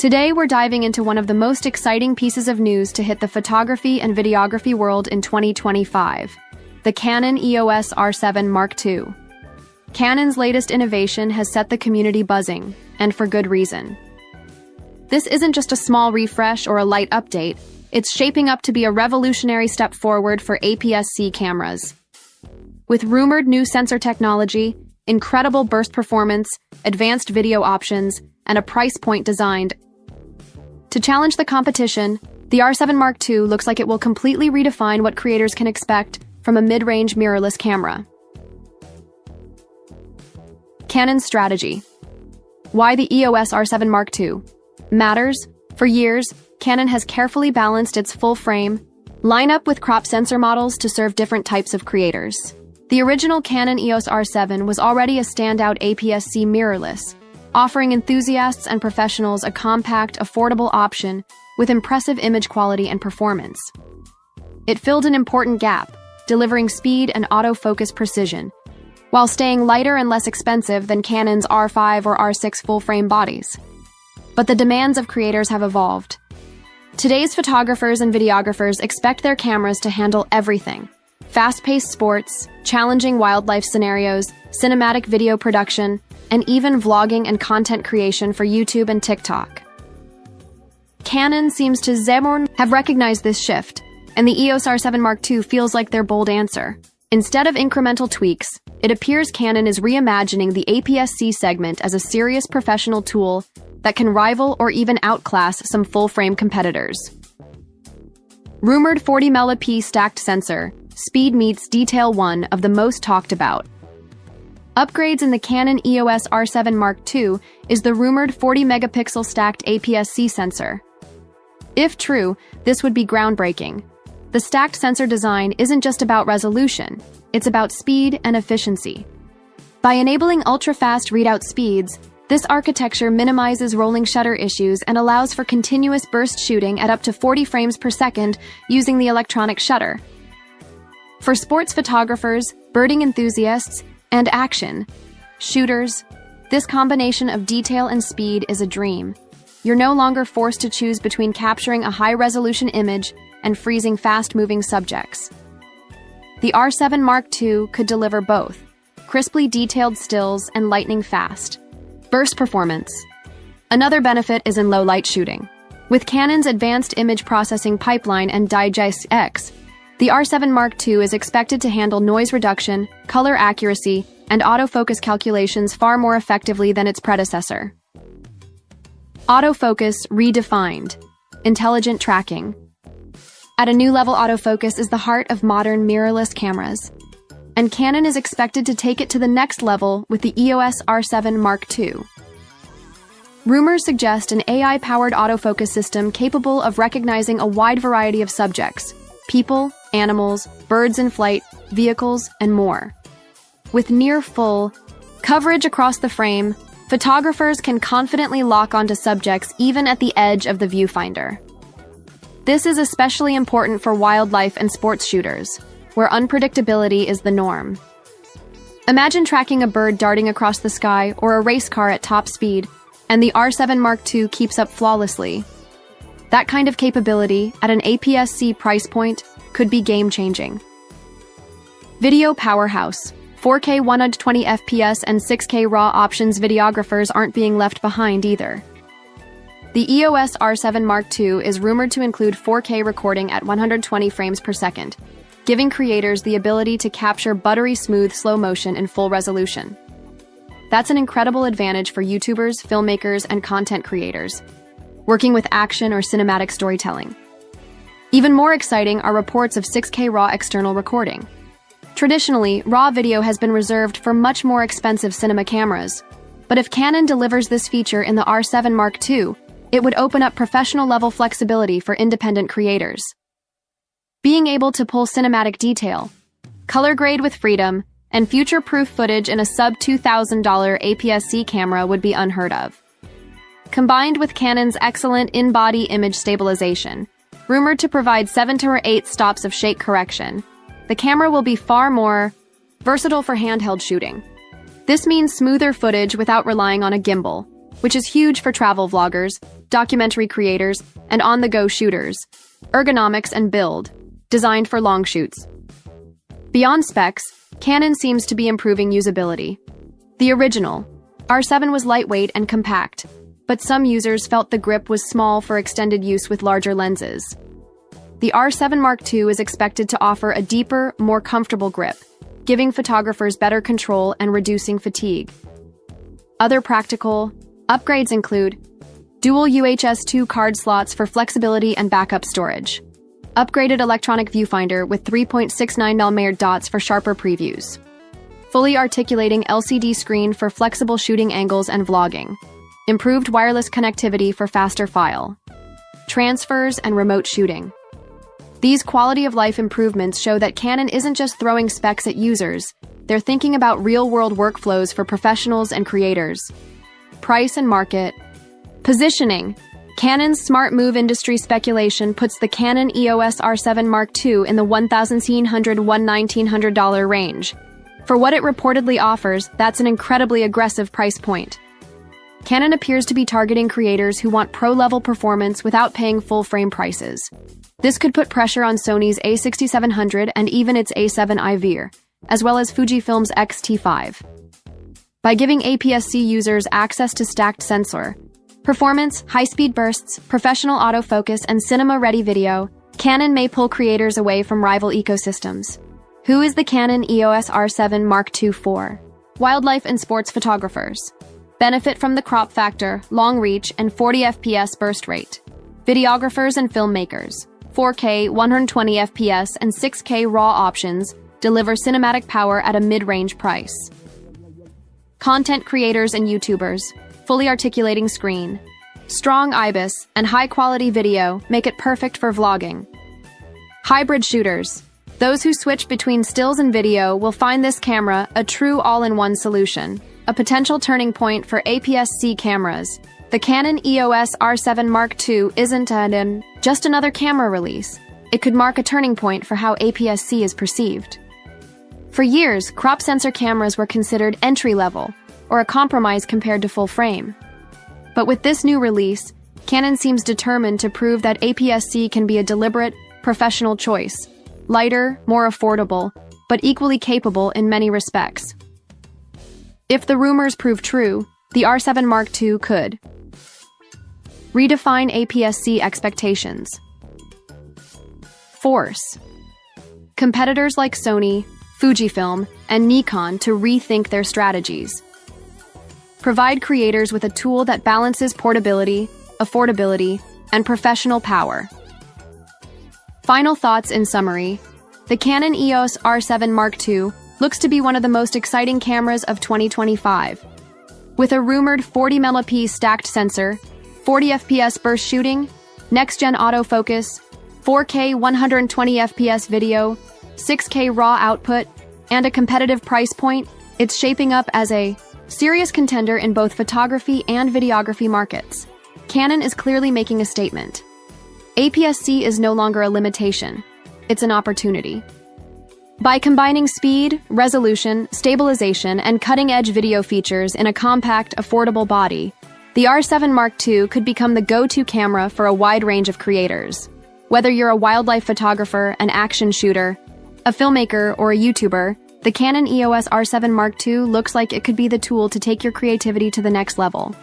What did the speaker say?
Today, we're diving into one of the most exciting pieces of news to hit the photography and videography world in 2025, the Canon EOS R7 Mark II. Canon's latest innovation has set the community buzzing, and for good reason. This isn't just a small refresh or a light update, it's shaping up to be a revolutionary step forward for APS-C cameras. With rumored new sensor technology, incredible burst performance, advanced video options, and a price point designed to challenge the competition, the R7 Mark II looks like it will completely redefine what creators can expect from a mid-range mirrorless camera. Canon's strategy. Why the EOS R7 Mark II matters? For years, Canon has carefully balanced its full-frame lineup with crop sensor models to serve different types of creators. The original Canon EOS R7 was already a standout APS-C mirrorless, offering enthusiasts and professionals a compact, affordable option with impressive image quality and performance. It filled an important gap, delivering speed and autofocus precision, while staying lighter and less expensive than Canon's R5 or R6 full-frame bodies. But the demands of creators have evolved. Today's photographers and videographers expect their cameras to handle everything: fast-paced sports, challenging wildlife scenarios, cinematic video production, and even vlogging and content creation for YouTube and TikTok. Canon seems to have recognized this shift, and the EOS R7 Mark II feels like their bold answer. Instead of incremental tweaks, it appears Canon is reimagining the APS-C segment as a serious professional tool that can rival or even outclass some full-frame competitors. Rumored 40MP stacked sensor, speed meets detail, one of the most talked about. Upgrades in the Canon EOS R7 Mark II is the rumored 40-megapixel stacked APS-C sensor. If true, this would be groundbreaking. The stacked sensor design isn't just about resolution, it's about speed and efficiency. By enabling ultra-fast readout speeds, this architecture minimizes rolling shutter issues and allows for continuous burst shooting at up to 40 frames per second using the electronic shutter. For sports photographers, birding enthusiasts, and action shooters, this combination of detail and speed is a dream. You're no longer forced to choose between capturing a high-resolution image and freezing fast-moving subjects. The R7 Mark II could deliver both: crisply detailed stills and lightning-fast burst performance. Another benefit is in low-light shooting. With Canon's advanced image processing pipeline and Digest-X, the R7 Mark II is expected to handle noise reduction, color accuracy, and autofocus calculations far more effectively than its predecessor. Autofocus redefined. Intelligent tracking. At a new level, autofocus is the heart of modern mirrorless cameras, and Canon is expected to take it to the next level with the EOS R7 Mark II. Rumors suggest an AI-powered autofocus system capable of recognizing a wide variety of subjects: people, animals, birds in flight, vehicles, and more. With near full coverage across the frame, photographers can confidently lock onto subjects even at the edge of the viewfinder. This is especially important for wildlife and sports shooters, where unpredictability is the norm. Imagine tracking a bird darting across the sky or a race car at top speed, and the R7 Mark II keeps up flawlessly. That kind of capability, at an APS-C price point, could be game-changing. Video powerhouse. 4K 120 FPS and 6K RAW options. Videographers aren't being left behind either. The EOS R7 Mark II is rumored to include 4K recording at 120 frames per second, giving creators the ability to capture buttery smooth slow motion in full resolution. That's an incredible advantage for YouTubers, filmmakers, and content creators working with action or cinematic storytelling. Even more exciting are reports of 6K RAW external recording. Traditionally, RAW video has been reserved for much more expensive cinema cameras, but if Canon delivers this feature in the R7 Mark II, it would open up professional-level flexibility for independent creators. Being able to pull cinematic detail, color grade with freedom, and future-proof footage in a sub-$2,000 APS-C camera would be unheard of. Combined with Canon's excellent in-body image stabilization, rumored to provide 7 to 8 stops of shake correction, the camera will be far more versatile for handheld shooting. This means smoother footage without relying on a gimbal, which is huge for travel vloggers, documentary creators, and on-the-go shooters. Ergonomics and build, designed for long shoots. Beyond specs, Canon seems to be improving usability. The original R7 was lightweight and compact, but some users felt the grip was small for extended use with larger lenses. The R7 Mark II is expected to offer a deeper, more comfortable grip, giving photographers better control and reducing fatigue. Other practical upgrades include dual UHS-2 card slots for flexibility and backup storage, upgraded electronic viewfinder with 3.69mm dots for sharper previews, fully articulating LCD screen for flexible shooting angles and vlogging, improved wireless connectivity for faster file transfers and remote shooting. These quality-of-life improvements show that Canon isn't just throwing specs at users, they're thinking about real-world workflows for professionals and creators. Price and market. Positioning. Canon's smart move industry speculation puts the Canon EOS R7 Mark II in the $1,700–$1,900 range. For what it reportedly offers, that's an incredibly aggressive price point. Canon appears to be targeting creators who want pro-level performance without paying full-frame prices. This could put pressure on Sony's a6700 and even its a7i VIR, as well as Fujifilm's X-T5. By giving APS-C users access to stacked sensor, performance, high-speed bursts, professional autofocus, and cinema-ready video, Canon may pull creators away from rival ecosystems. Who is the Canon EOS R7 Mark II for? Wildlife and sports photographers. Benefit from the crop factor, long reach, and 40 FPS burst rate. Videographers and filmmakers. 4K, 120 FPS, and 6K RAW options deliver cinematic power at a mid-range price. Content creators and YouTubers. Fully articulating screen, strong IBIS, and high-quality video make it perfect for vlogging. Hybrid shooters. Those who switch between stills and video will find this camera a true all-in-one solution, a potential turning point for APS-C cameras. The Canon EOS R7 Mark II isn't just another camera release. It could mark a turning point for how APS-C is perceived. For years, crop sensor cameras were considered entry-level, or a compromise compared to full frame. But with this new release, Canon seems determined to prove that APS-C can be a deliberate, professional choice, lighter, more affordable, but equally capable in many respects. If the rumors prove true, the R7 Mark II could redefine APS-C expectations. Force competitors like Sony, Fujifilm, and Nikon to rethink their strategies. Provide creators with a tool that balances portability, affordability, and professional power. Final thoughts in summary. The Canon EOS R7 Mark II looks to be one of the most exciting cameras of 2025. With a rumored 40MP stacked sensor, 40 FPS burst shooting, next-gen autofocus, 4K 120 FPS video, 6K RAW output, and a competitive price point, it's shaping up as a serious contender in both photography and videography markets. Canon is clearly making a statement. APS-C is no longer a limitation, it's an opportunity. By combining speed, resolution, stabilization, and cutting-edge video features in a compact, affordable body, the R7 Mark II could become the go-to camera for a wide range of creators. Whether you're a wildlife photographer, an action shooter, a filmmaker, or a YouTuber, the Canon EOS R7 Mark II looks like it could be the tool to take your creativity to the next level.